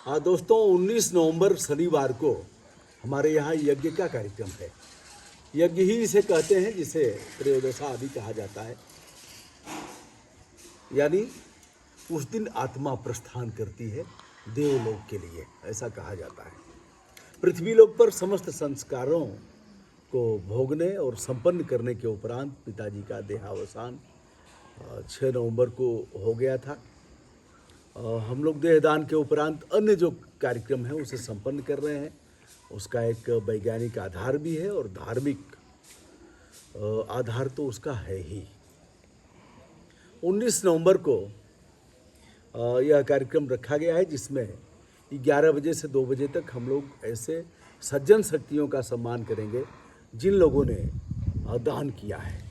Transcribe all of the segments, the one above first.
हाँ दोस्तों, 19 नवंबर शनिवार को हमारे यहाँ यज्ञ का कार्यक्रम है। यज्ञ ही इसे कहते हैं जिसे त्रयोदशा आदि कहा जाता है। यानी उस दिन आत्मा प्रस्थान करती है देवलोक के लिए, ऐसा कहा जाता है। पृथ्वी लोक पर समस्त संस्कारों को भोगने और संपन्न करने के उपरांत पिताजी का देहावसान 6 नवंबर को हो गया था। हम लोग देहदान के उपरांत अन्य जो कार्यक्रम है उसे संपन्न कर रहे हैं। उसका एक वैज्ञानिक आधार भी है और धार्मिक आधार तो उसका है ही। 19 नवंबर को यह कार्यक्रम रखा गया है जिसमें 11 बजे से 2 बजे तक हम लोग ऐसे सज्जन शक्तियों का सम्मान करेंगे जिन लोगों ने दान किया है,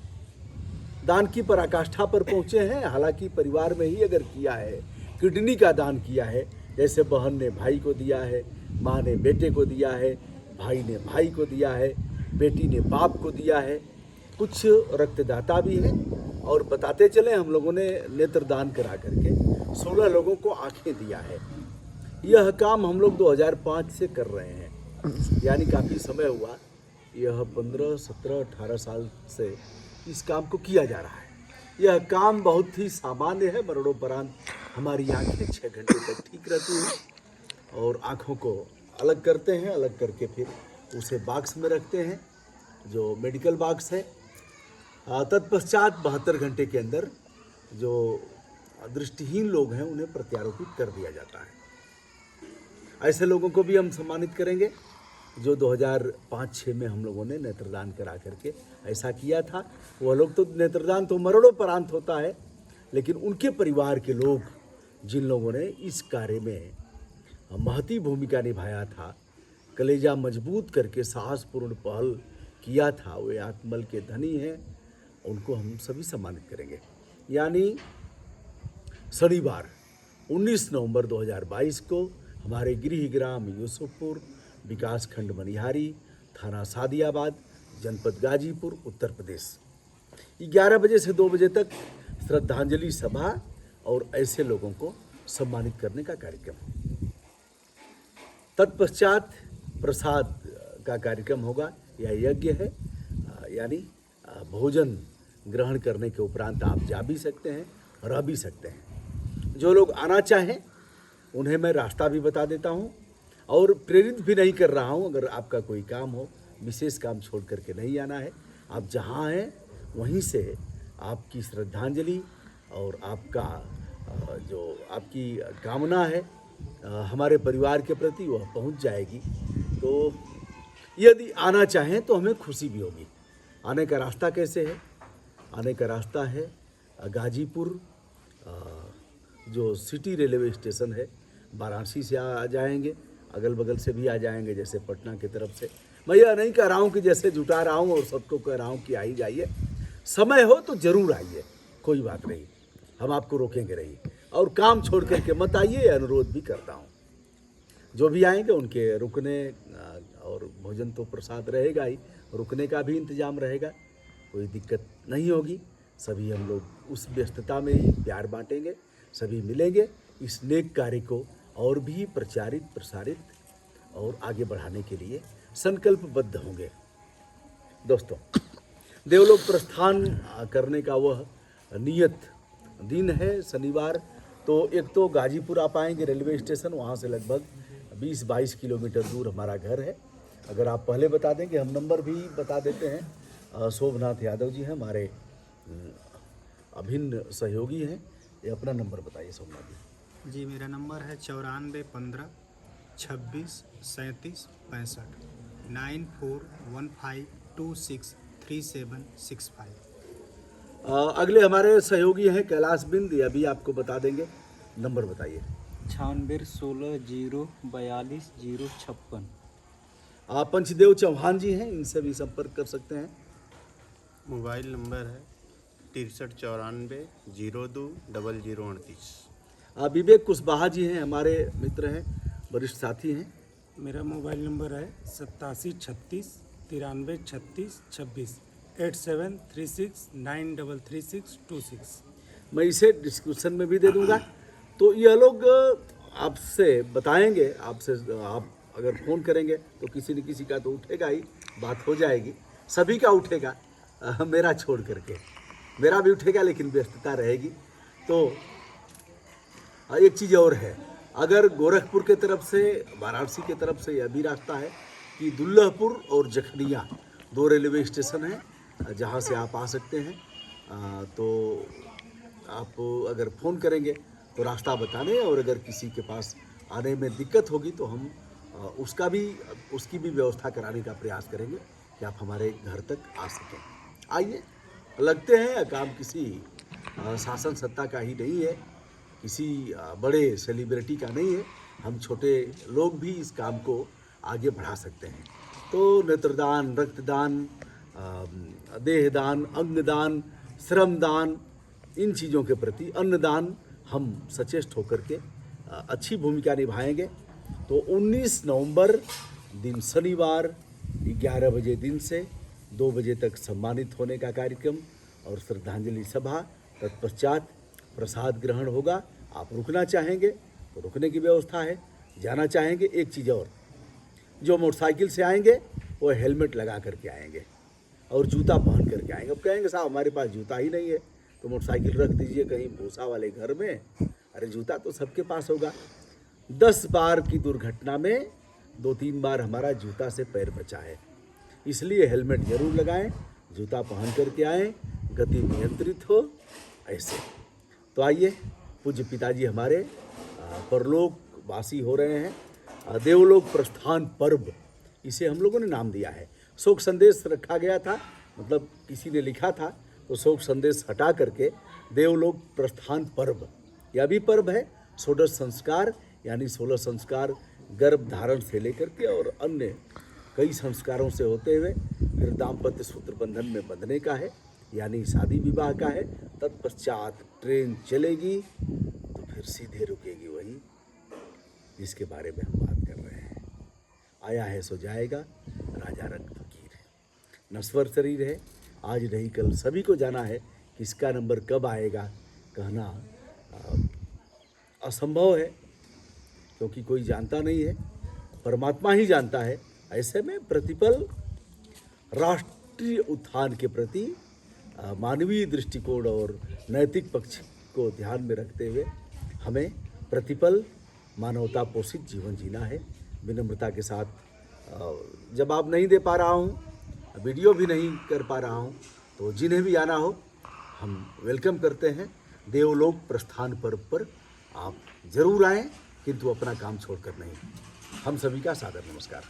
दान की पराकाष्ठा पर पहुँचे हैं। हालांकि परिवार में ही अगर किया है, किडनी का दान किया है, जैसे बहन ने भाई को दिया है, माँ ने बेटे को दिया है, भाई ने भाई को दिया है, बेटी ने बाप को दिया है, कुछ रक्तदाता भी हैं। और बताते चले, हम लोगों ने नेत्र दान करा करके 16 लोगों को आंखें दिया है। यह काम हम लोग 2005 से कर रहे हैं, यानी काफ़ी समय हुआ। यह 15, 17, 18 साल से इस काम को किया जा रहा है। यह काम बहुत ही सामान्य है। मरणोपरांत हमारी आंखें 6 घंटे तक ठीक रहती हैं और आँखों को अलग करते हैं। अलग करके फिर उसे बॉक्स में रखते हैं, जो मेडिकल बॉक्स है। तत्पश्चात 72 घंटे के अंदर जो दृष्टिहीन लोग हैं उन्हें प्रत्यारोपित कर दिया जाता है। ऐसे लोगों को भी हम सम्मानित करेंगे जो 2005-6 में हम लोगों ने नेत्रदान करा करके ऐसा किया था। वह लोग तो नेत्रदान तो मरणोपरांत होता है, लेकिन उनके परिवार के लोग जिन लोगों ने इस कार्य में महती भूमिका निभाया था, कलेजा मजबूत करके साहसपूर्ण पहल किया था, वे आत्मबल के धनी हैं। उनको हम सभी सम्मानित करेंगे। यानी शनिवार 19 नवंबर 2022 को हमारे गृह ग्राम यूसुफपुर, विकास खंड मनिहारी, थाना सादियाबाद, जनपद गाजीपुर, उत्तर प्रदेश, 11 बजे से 2 बजे तक श्रद्धांजलि सभा और ऐसे लोगों को सम्मानित करने का कार्यक्रम। तत्पश्चात प्रसाद का कार्यक्रम होगा। यह यज्ञ है, यानी भोजन ग्रहण करने के उपरांत आप जा भी सकते हैं, रह भी सकते हैं। जो लोग आना चाहें उन्हें मैं रास्ता भी बता देता हूँ और प्रेरित भी नहीं कर रहा हूँ। अगर आपका कोई काम हो, विशेष काम छोड़ करके नहीं आना है। आप जहाँ हैं वहीं से आपकी श्रद्धांजलि और आपका जो आपकी कामना है हमारे परिवार के प्रति वह पहुँच जाएगी। तो यदि आना चाहें तो हमें खुशी भी होगी। आने का रास्ता कैसे है? आने का रास्ता है गाजीपुर, जो सिटी रेलवे स्टेशन है, वाराणसी से आ जाएंगे, अगल बगल से भी आ जाएंगे, जैसे पटना की तरफ से। मैं यह नहीं कह रहा हूँ कि जैसे जुटा रहा हूँ और सबको कह रहा हूँ कि आई जाइए। समय हो तो ज़रूर आइए, कोई बात नहीं, हम आपको रोकेंगे नहीं। और काम छोड़ करके मत आइए, अनुरोध भी करता हूँ। जो भी आएंगे उनके रुकने और भोजन तो प्रसाद रहेगा ही, रुकने का भी इंतजाम रहेगा, कोई दिक्कत नहीं होगी। सभी हम लोग उस व्यस्तता में ही प्यार बांटेंगे, सभी मिलेंगे, इस नेक कार्य को और भी प्रचारित, प्रसारित और आगे बढ़ाने के लिए संकल्पबद्ध होंगे। दोस्तों, देवलोक प्रस्थान करने का वह नियत दिन है शनिवार। तो एक तो गाजीपुर आप आएंगे रेलवे स्टेशन, वहाँ से लगभग 20-22 किलोमीटर दूर हमारा घर है। अगर आप पहले बता देंगे, हम नंबर भी बता देते हैं। शोभनाथ यादव जी हैं, हमारे अभिन्न सहयोगी हैं। ये अपना नंबर बताइए शोभनाथ जी। मेरा नंबर है 94 15 26 37 65, 9415263765। अगले हमारे सहयोगी हैं कैलाश बिंद, ये अभी आपको बता देंगे। नंबर बताइए। 96 16 0 42 056। पंचदेव चौहान जी हैं, इनसे भी संपर्क कर सकते हैं। मोबाइल नंबर है 63 94 02 0038। विवेक कुशवाहा जी हैं, हमारे मित्र हैं, वरिष्ठ साथी हैं। मेरा मोबाइल नंबर है 87 36 93 36 26, 8736 933626। मैं इसे डिस्क्रिप्शन में भी दे दूंगा। तो यह लोग आपसे बताएंगे, आपसे आप अगर फ़ोन करेंगे तो किसी न किसी का तो उठेगा ही, बात हो जाएगी, सभी का उठेगा, मेरा छोड़ करके मेरा भी उठेगा, लेकिन व्यस्तता रहेगी। तो एक चीज़ और है, अगर गोरखपुर के तरफ से, वाराणसी के तरफ से यह भी रास्ता है कि दुल्लभपुर और जखनिया 2 रेलवे स्टेशन हैं जहाँ से आप आ सकते हैं। तो आप अगर फ़ोन करेंगे तो रास्ता बताने, और अगर किसी के पास आने में दिक्कत होगी तो हम उसकी भी व्यवस्था कराने का प्रयास करेंगे कि आप हमारे घर तक आ सकें। आइए, लगते हैं काम किसी शासन सत्ता का ही नहीं है, किसी बड़े सेलिब्रिटी का नहीं है, हम छोटे लोग भी इस काम को आगे बढ़ा सकते हैं। तो नेत्रदान, रक्तदान, देहदान, अंगदान, श्रमदान, इन चीज़ों के प्रति, अन्नदान, हम सचेष्ट होकर के अच्छी भूमिका निभाएंगे। तो 19 नवंबर दिन शनिवार 11 बजे दिन से 2 बजे तक सम्मानित होने का कार्यक्रम और श्रद्धांजलि सभा, तत्पश्चात प्रसाद ग्रहण होगा। आप रुकना चाहेंगे तो रुकने की व्यवस्था है, जाना चाहेंगे, एक चीज़ और, जो मोटरसाइकिल से आएंगे वो हेलमेट लगा करके आएंगे और जूता पहन करके आएंगे। अब कहेंगे साहब हमारे पास जूता ही नहीं है, तो मोटरसाइकिल रख दीजिए कहीं भूसा वाले घर में। अरे जूता तो सबके पास होगा। 10 बार की दुर्घटना में 2-3 बार हमारा जूता से पैर बचा है, इसलिए हेलमेट जरूर लगाएं, जूता पहन करके आएँ, गति नियंत्रित हो ऐसे। तो आइए, पूज्य पिताजी हमारे परलोक वासी हो रहे हैं। देवलोक प्रस्थान पर्व, इसे हम लोगों ने नाम दिया है। शोक संदेश रखा गया था, मतलब किसी ने लिखा था, तो शोक संदेश हटा करके देवलोक प्रस्थान पर्व, यह भी पर्व है। 16 संस्कार यानी 16 संस्कार गर्भ धारण से लेकर के और अन्य कई संस्कारों से होते हुए फिर दाम्पत्य सूत्र बंधन में बंधने का है, यानी शादी विवाह का है। तत्पश्चात ट्रेन चलेगी तो फिर सीधे रुकेगी वहीं जिसके बारे में हम बात कर रहे हैं। आया है सो जाएगा, राजा रंग फकीर है। नश्वर शरीर है, आज नहीं कल सभी को जाना है। किसका नंबर कब आएगा कहना असंभव है, क्योंकि कोई जानता नहीं है, परमात्मा ही जानता है। ऐसे में प्रतिपल राष्ट्रीय उत्थान के प्रति मानवीय दृष्टिकोण और नैतिक पक्ष को ध्यान में रखते हुए हमें प्रतिपल मानवता पोषित जीवन जीना है। विनम्रता के साथ, जब आप नहीं दे पा रहा हूँ, वीडियो भी नहीं कर पा रहा हूँ, तो जिन्हें भी आना हो हम वेलकम करते हैं। देवलोक प्रस्थान पर्व पर आप जरूर आएँ, किंतु अपना काम छोड़कर नहीं। हम सभी का सादर नमस्कार।